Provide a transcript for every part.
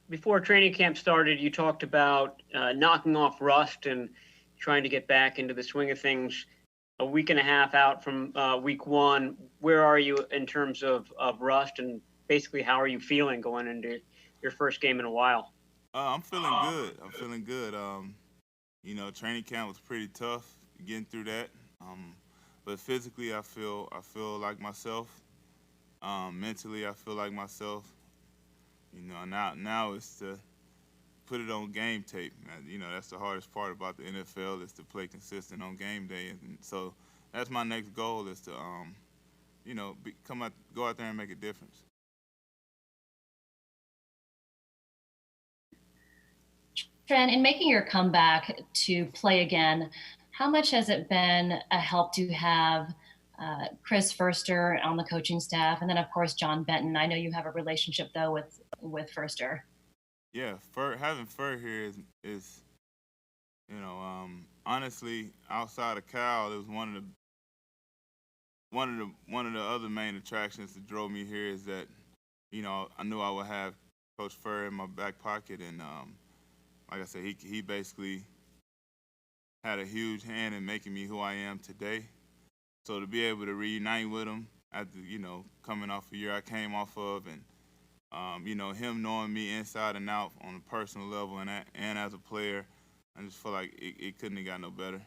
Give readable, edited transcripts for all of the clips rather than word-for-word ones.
before training camp started, you talked about knocking off rust and trying to get back into the swing of things. A week and a half out from week one, where are you in terms of rust, and basically how are you feeling going into your first game in a while? I'm feeling good. I'm feeling good. Training camp was pretty tough getting through that. Um, but physically, I feel like myself. Mentally, I feel like myself. Now it's to put it on game tape. That's the hardest part about the NFL is to play consistent on game day, and so that's my next goal is to go out there and make a difference. Trent, in making your comeback to play again, how much has it been a help to have Chris Furster on the coaching staff, and then of course John Benton? I know you have a relationship though with Furster. Yeah, having Fur here is honestly outside of Cal, it was one of the other main attractions that drove me here is that I knew I would have Coach Fur in my back pocket, and like I said, he basically had a huge hand in making me who I am today. So to be able to reunite with him after coming off a year I came off of, and him knowing me inside and out on a personal level and as a player, I just feel like it couldn't have got no better.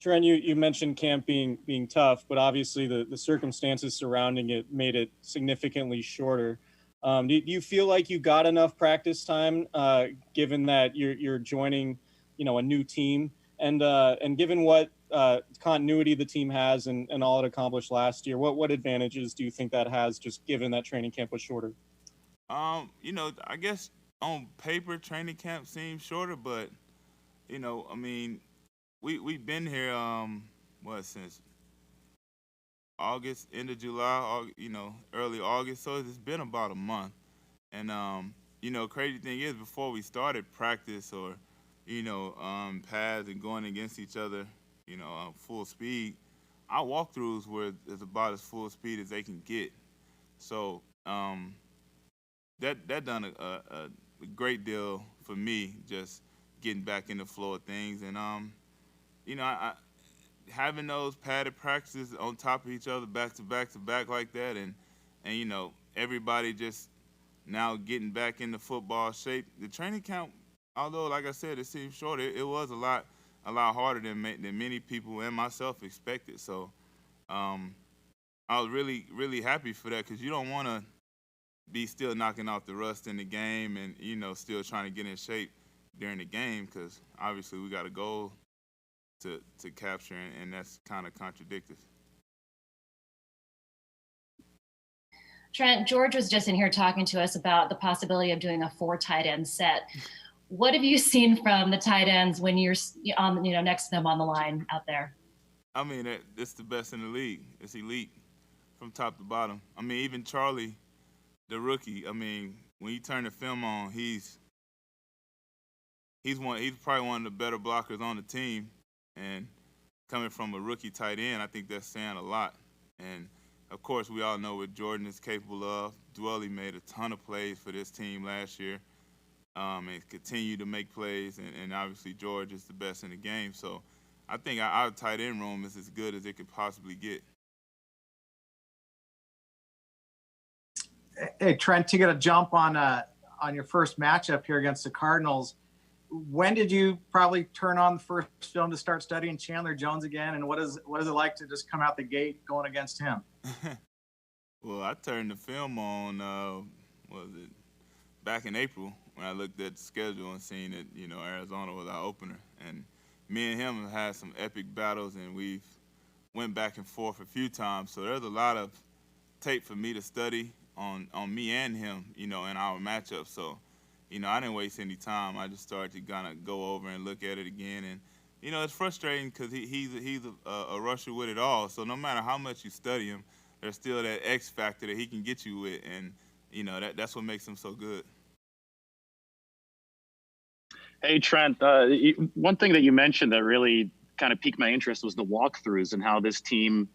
Trent, you mentioned camp being tough, but obviously the circumstances surrounding it made it significantly shorter. Do you feel like you got enough practice time, given that you're joining, a new team, and given what continuity the team has and all it accomplished last year, what advantages do you think that has, just given that training camp was shorter? I guess on paper training camp seems shorter, but I mean, we've been here since August, end of July, early August. So it's been about a month. And crazy thing is, before we started practice or pads and going against each other, full speed, our walkthroughs were is about as full speed as they can get. So that done a great deal for me, just getting back in the flow of things. And I having those padded practices on top of each other, back to back to back like that, and everybody just now getting back into football shape. The training camp, although like I said, it seemed short, it was a lot harder than many people and myself expected. So I was really really happy for that because you don't want to be still knocking off the rust in the game and still trying to get in shape during the game because obviously we got a goal to capture, and that's kind of contradictory. Trent, George was just in here talking to us about the possibility of doing a 4 tight end set. What have you seen from the tight ends when you're on, next to them on the line out there? I mean, it's the best in the league. It's elite from top to bottom. I mean, even Charlie, the rookie. I mean, when you turn the film on, he's probably one of the better blockers on the team. And coming from a rookie tight end, I think that's saying a lot. And of course, we all know what Jordan is capable of. Dwelly made a ton of plays for this team last year, and continue to make plays. And obviously, George is the best in the game. So I think our tight end room is as good as it could possibly get. Hey, Trent, to get a jump on your first matchup here against the Cardinals, when did you probably turn on the first film to start studying Chandler Jones again, and what is it like to just come out the gate going against him? Well, I turned the film on, back in April when I looked at the schedule and seen that, Arizona was our opener. And me and him have had some epic battles, and we've went back and forth a few times. So there's a lot of tape for me to study on me and him, in our matchup. So I didn't waste any time. I just started to kind of go over and look at it again. And, it's frustrating because he's a rusher with it all. So no matter how much you study him, there's still that X factor that he can get you with. And, that's what makes him so good. Hey, Trent, one thing that you mentioned that really kind of piqued my interest was the walkthroughs and how this team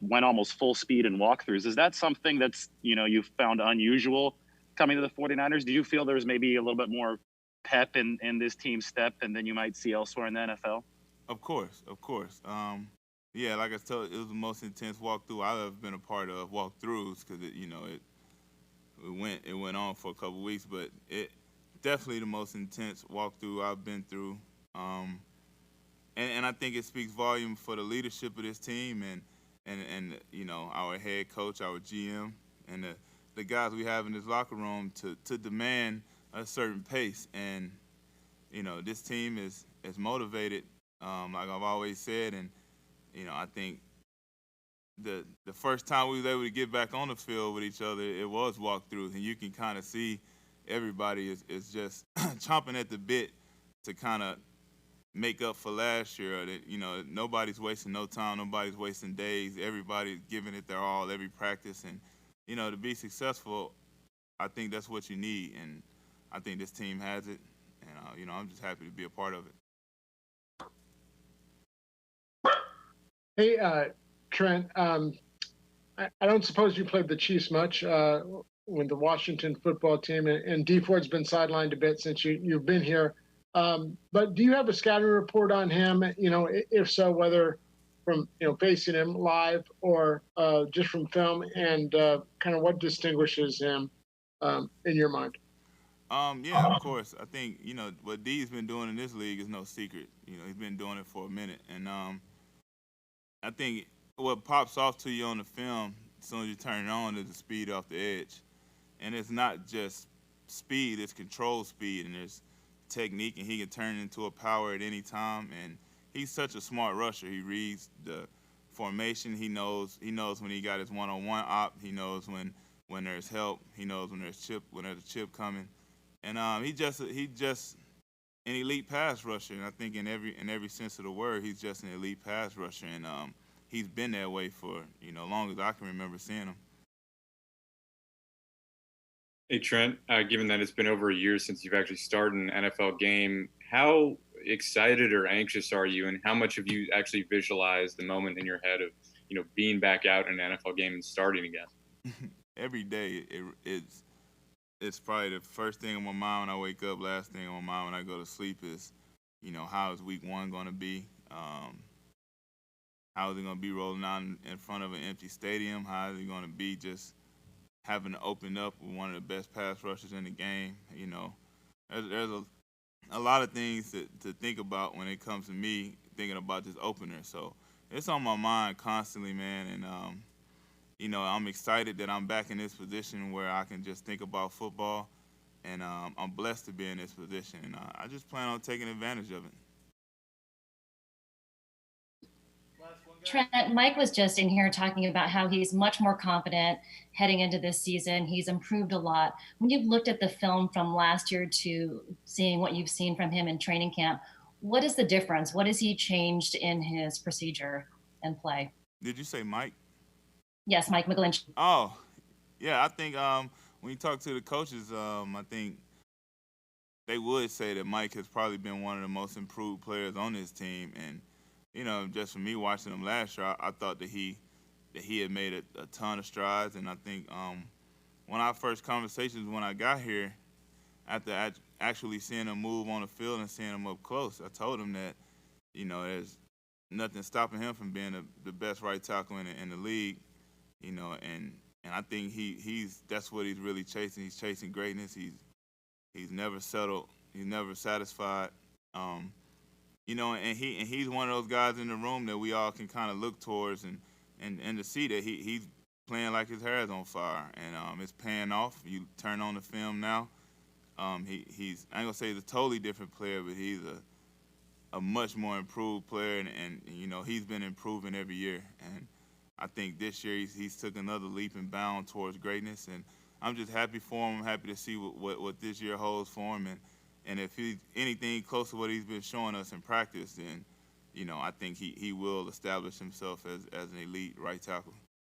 went almost full speed in walkthroughs. Is that something that's, you've found unusual coming to the 49ers? Do you feel there's maybe a little bit more pep in this team step and than you might see elsewhere in the NFL? Of course, of course. Yeah, like I told, it was the most intense walkthrough I've ever been a part of. Walkthroughs, because it went on for a couple weeks, but it definitely the most intense walkthrough I've been through. And I think it speaks volume for the leadership of this team and our head coach, our GM, and the guys we have in this locker room to demand a certain pace. And this team is motivated, like I've always said, and I think the first time we was able to get back on the field with each other, it was walkthroughs, and you can kind of see everybody is just chomping at the bit to kind of make up for last year. That nobody's wasting no time, nobody's wasting days. Everybody's giving it their all every practice, and to be successful, I think that's what you need, and I think this team has it, and I'm just happy to be a part of it. Hey, Trent, I don't suppose you played the Chiefs much with the Washington football team, and Dee Ford's been sidelined a bit since you've been here. But do you have a scouting report on him? If so, whether from facing him live or just from film, and kind of what distinguishes him in your mind? Yeah, of course. I think what Dee's been doing in this league is no secret. He's been doing it for a minute, and I think what pops off to you on the film as soon as you turn it on is the speed off the edge, and it's not just speed; it's control speed, and there's technique, and he can turn it into a power at any time. And he's such a smart rusher. He reads the formation. He knows when he got his one-on-one op. He knows when there's help. He knows when there's a chip coming. And he's just an elite pass rusher. And I think in every sense of the word, he's just an elite pass rusher. And he's been that way for long as I can remember seeing him. Hey, Trent, given that it's been over a year since you've actually started an NFL game, how excited or anxious are you, and how much have you actually visualized the moment in your head of, being back out in an NFL game and starting again? Every day, it's probably the first thing on my mind when I wake up, last thing on my mind when I go to sleep is, how is week one going to be? How is it going to be rolling out in front of an empty stadium? How is it going to be just having to open up with one of the best pass rushers in the game? There's a lot of things to think about when it comes to me thinking about this opener. So it's on my mind constantly, man. And, I'm excited that I'm back in this position where I can just think about football. And I'm blessed to be in this position. And I just plan on taking advantage of it. Trent, Mike was just in here talking about how he's much more confident heading into this season. He's improved a lot. When you've looked at the film from last year to seeing what you've seen from him in training camp, what is the difference? What has he changed in his procedure and play? Did you say Mike? Yes, Mike McGlinchey. Oh, yeah, I think when you talk to the coaches, I think they would say that Mike has probably been one of the most improved players on this team. And just from me watching him last year, I thought that he had made a ton of strides. And I think one of our first conversations when I got here, after actually seeing him move on the field and seeing him up close, I told him that, there's nothing stopping him from being the best right tackle in the league, and I think that's what he's really chasing. He's chasing greatness. He's never settled. He's never satisfied. And he's one of those guys in the room that we all can kind of look towards and to see that he's playing like his hair is on fire, and it's paying off. You turn on the film now. He's I ain't gonna say he's a totally different player, but he's a much more improved player, and he's been improving every year. And I think this year he's took another leap and bound towards greatness, and I'm just happy for him. I'm happy to see what this year holds for him, and if he's anything close to what he's been showing us in practice, then I think he will establish himself as an elite right tackle.